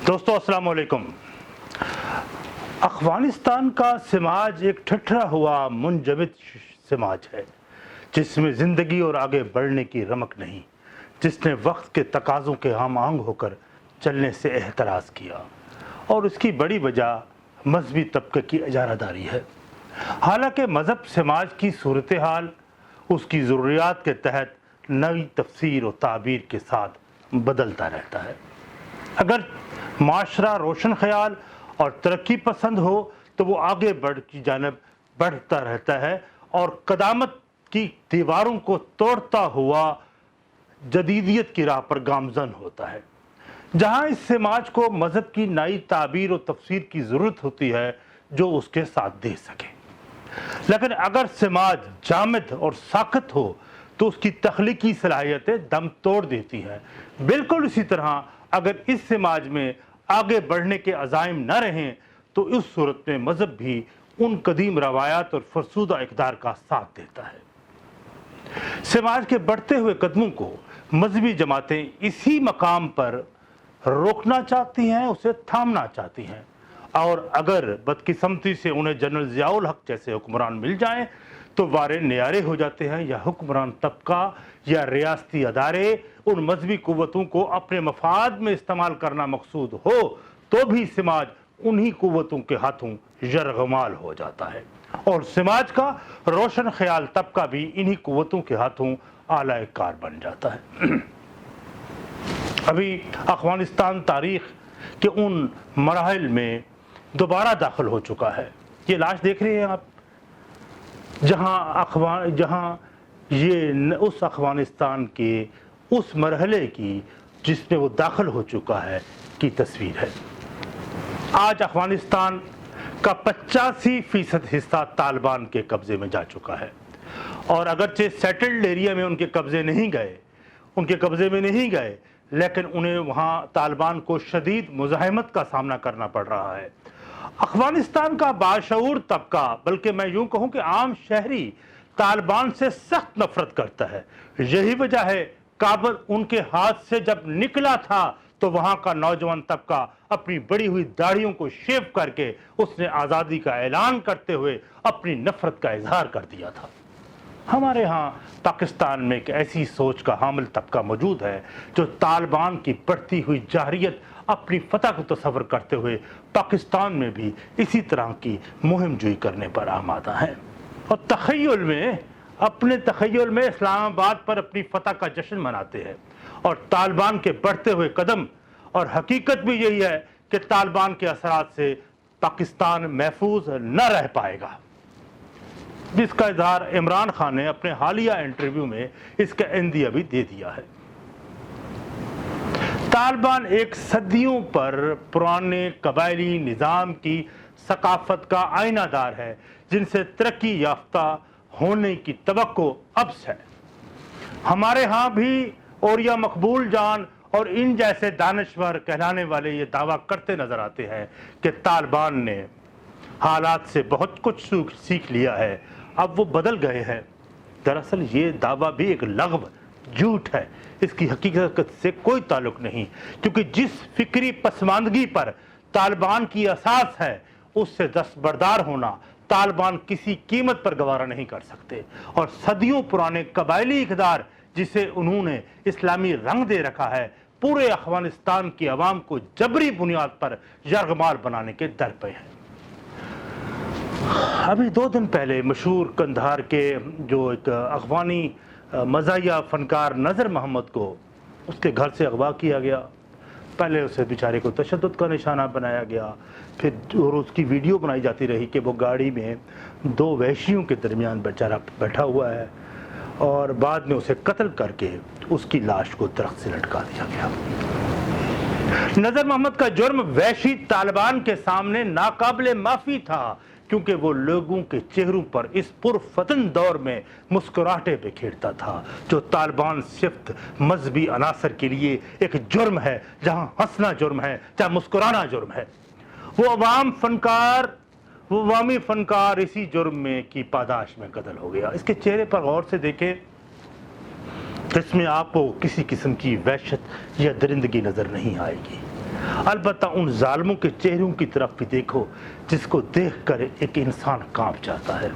दोस्तों अस्सलाम वालेकुम। अफगानिस्तान का समाज एक ठठरा हुआ मुंजमद समाज है जिसमें ज़िंदगी और आगे बढ़ने की रमक नहीं, जिसने वक्त के तकाज़ों के हम आंग होकर चलने से एहतराज़ किया और उसकी बड़ी वजह मजहबी तबके की इजारादारी है। हालांकि मज़हब समाज की सूरत हाल उसकी ज़रूरियात के तहत नई तफसीर और ताबीर के साथ बदलता रहता है। अगर माशरा रोशन ख्याल और तरक्की पसंद हो तो वो आगे बढ़ की जानब बढ़ता रहता है और क़दामत की दीवारों को तोड़ता हुआ जदीदियत की राह पर गामज़न होता है। जहाँ इस समाज को मज़हब की नई ताबीर और तफसीर की ज़रूरत होती है जो उसके साथ दे सके। लेकिन अगर समाज जामिद और साख़त हो तो उसकी तख्लीकी सलाहियतें दम तोड़ देती हैं। बिल्कुल इसी तरह अगर इस समाज में आगे बढ़ने के अज़ाइम न रहें तो उस सूरत में मज़हब भी उन कदीम रवायात और फरसूदा इक़दार का साथ देता है। समाज के बढ़ते हुए कदमों को मजहबी जमातें इसी मकाम पर रोकना चाहती हैं, उसे थामना चाहती हैं, और अगर बदकिस्मती से उन्हें जनरल ज़ियाउल हक जैसे हुक्मरान मिल जाएं तो वारे न्यारे हो जाते हैं, या हुक्मरान तबका या रियासती अदारे उन मजहबी कुव्वतों को अपने मफाद में इस्तेमाल करना मकसूद हो तो भी समाज उन्हीं कुव्वतों के हाथों यरगमाल हो जाता है और समाज का रोशन ख्याल तबका भी इन्हीं कुव्वतों के हाथों आला कार बन जाता है। अभी अफगानिस्तान तारीख के उन मराहिल में दोबारा दाखिल हो चुका है। ये लाश देख रहे हैं आप, जहाँ ये उस अफगानिस्तान के उस मरहले की जिसमें वो दाखिल हो चुका है की तस्वीर है। आज अफगानिस्तान का 85% हिस्सा तालिबान के कब्ज़े में जा चुका है और अगरचे सेटल्ड एरिया में उनके कब्ज़े में नहीं गए लेकिन उन्हें वहाँ तालिबान को शदीद मुज़ाहमत का सामना करना पड़ रहा है। अफगानिस्तान का बाशऊर तबका, बल्कि मैं यूँ कहूँ कि आम शहरी तालिबान से सख्त नफरत करता है। यही वजह है काबुल उनके हाथ से जब निकला था तो वहाँ का नौजवान तबका अपनी बड़ी हुई दाढ़ियों को शेव करके उसने आज़ादी का ऐलान करते हुए अपनी नफरत का इजहार कर दिया था। हमारे यहाँ पाकिस्तान में एक ऐसी सोच का हामिल तबका मौजूद है जो तालिबान की बढ़ती हुई जाहरियत अपनी फतह को तस्वर करते हुए पाकिस्तान में भी इसी तरह की मुहिम जुई करने पर आमादा है और अपने तखय्युल में इस्लामाबाद पर अपनी फतह का जश्न मनाते हैं। और तालिबान के बढ़ते हुए कदम और हकीकत भी यही है कि तालिबान के असरात से पाकिस्तान महफूज न रह पाएगा, जिसका इजहार इमरान खान ने अपने हालिया इंटरव्यू में इसका इंदिया भी दे दिया है। तालिबान एक सदियों पर पुराने कबायली निज़ाम की सकाफत का आईनादार है जिनसे तरक्की याफ्ता होने की तवक्को अब्स है। हमारे यहाँ भी औरिया मकबूल जान और इन जैसे दानश्वर कहलाने वाले ये दावा करते नजर आते हैं कि तालिबान ने हालात से बहुत कुछ सीख लिया है, अब वो बदल गए हैं। दरअसल ये दावा भी एक लग़व झूठ है, इसकी हकीकत से कोई ताल्लुक नहीं, क्योंकि जिस फिक्री पसमानदगी पर तालिबान की असास है उससे दस्तबरदार होना तालिबान किसी कीमत पर गवारा नहीं कर सकते। और सदियों पुराने कबायली इक़दार जिसे उन्होंने इस्लामी रंग दे रखा है पूरे अफगानिस्तान की आवाम को जबरी बुनियाद पर यरगमाल बनाने के दर पे है। अभी 2 दिन पहले मशहूर कंधार के जो एक अफगानी मज़ाहिया फनकार नज़र मोहम्मद को उसके घर से अगवा किया गया। पहले उसे बेचारे को तशद्दुद का निशाना बनाया गया, फिर और उसकी वीडियो बनाई जाती रही कि वो गाड़ी में 2 वहशियों के दरमियान बेचारा बैठा हुआ है और बाद में उसे कत्ल करके उसकी लाश को दरख्त से लटका दिया गया। नज़र मोहम्मद का जुर्म वहशी तालिबान के सामने नाकाबिले माफ़ी था क्योंकि वो लोगों के चेहरों पर इस पुरफतन दौर में मुस्कुराहटें बिखेरता था जो तालिबान सिर्फ मजहबी अनासर के लिए एक जुर्म है, जहां हंसना जुर्म है, जहां मुस्कुराना जुर्म है। वो अवामी फनकार इसी जुर्म में की पादाश में कत्ल हो गया। इसके चेहरे पर गौर से देखें, इसमें आपको किसी किस्म की वहशत या दरिंदगी नजर नहीं आएगी। अलबत्ता उन जालिमों के चेहरों की तरफ भी देखो जिसको देखकर एक इंसान कांप जाता है।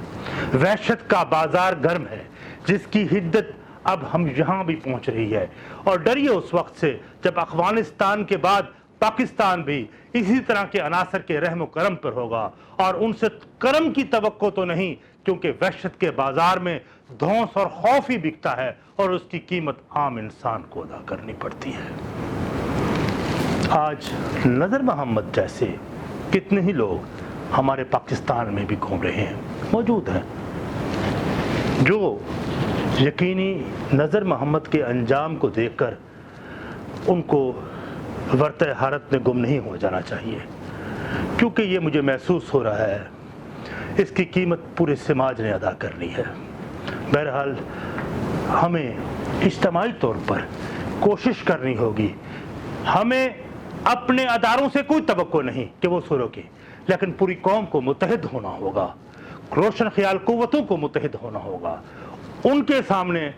वहशत का बाजार गर्म है जिसकी हिद्दत अब हम यहाँ भी पहुँच रही है, और डरिए उस वक्त से जब अफगानिस्तान के बाद पाकिस्तान भी इसी तरह के अनासर के रहम करम पर होगा, और उनसे करम की तवक्को तो नहीं, क्योंकि वहशत के बाजार में धौंस और खौफ ही बिकता है और उसकी कीमत आम इंसान को अदा करनी पड़ती है। आज नज़र मोहम्मद जैसे कितने ही लोग हमारे पाकिस्तान में भी घूम रहे हैं, मौजूद हैं, जो यकीनी नज़र मोहम्मद के अंजाम को देखकर उनको वर्त हारत में गुम नहीं हो जाना चाहिए, क्योंकि ये मुझे महसूस हो रहा है इसकी कीमत पूरे समाज ने अदा करनी है। बहरहाल हमें इज्तिमाई तौर पर कोशिश करनी होगी। हमें अपने अदारों से कोई तवक्को नहीं कि वो सो रोके, लेकिन पूरी कौम को मुत्तहिद होना होगा, रोशन ख्याल कुव्वतों को मुत्तहिद होना होगा। उनके सामने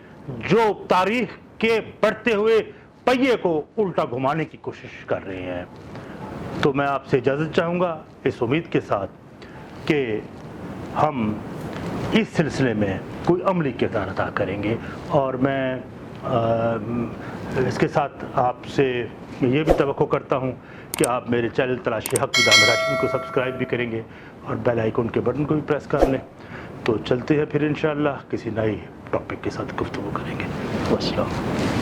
जो तारीख के बढ़ते हुए पहिए को उल्टा घुमाने की कोशिश कर रहे हैं, तो मैं आपसे इजाज़त चाहूँगा इस उम्मीद के साथ कि हम इस सिलसिले में कोई अमली किरदार अदा करेंगे। और मैं इसके साथ आपसे ये भी तवक्को करता हूँ कि आप मेरे चैनल तलाशी हक विद हाशिमी को सब्सक्राइब भी करेंगे और बेल आइकन के बटन को भी प्रेस कर लें। तो चलते हैं फिर इंशाअल्लाह किसी नई टॉपिक के साथ गुफ्तगू करेंगे। वस्सलाम।